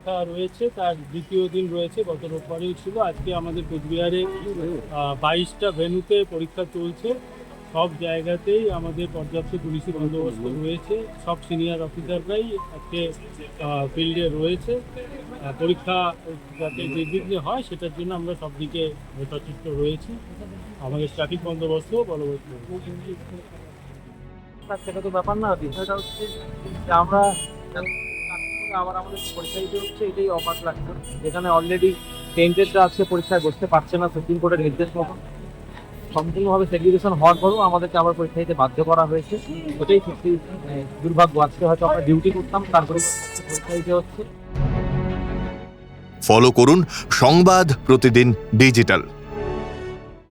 পরীক্ষা রয়েছে, তার দ্বিতীয় দিন রয়েছে, গত রোববারেও ছিল। আজকে আমাদের কোচবিহারে 22টা ভেন্যুতে পরীক্ষা চলছে। সব জায়গাতেই আমাদের পর্যাপ্ত পুলিশি বন্দোবস্ত রয়েছে। সব সিনিয়র অফিসাররাই আজকে ফিল্ডে রয়েছে। পরীক্ষা যাতে নির্বিঘ্নে হয় সেটার জন্য আমরা সব দিকে সচেষ্ট রয়েছি। আমাদের ট্রাফিক বন্দোবস্তও বলবৎ রয়েছে। সেটা তো ব্যাপার না, বিষয়টা হচ্ছে যে আমরা আবার আমাদের পরীক্ষা দিতে হচ্ছে, এটাই অবাক লাগছে। যেখানে অলরেডি টেন্টেডরা আজকে পরীক্ষায় বসতে পারছে না সুপ্রিম কোর্টের নির্দেশ মতো, সম্পূর্ণভাবে সেগ্রিগেশন হওয়ার পরেও আমাদেরকে আবার পরীক্ষা দিতে বাধ্য করা হয়েছে। ওটাই সত্যি দুর্ভাগ্য। আজকে হয়তো আমরা ডিউটি করতাম, তারপরে পরীক্ষা দিতে হচ্ছে। ফলো করুন সংবাদ প্রতিদিন ডিজিটাল।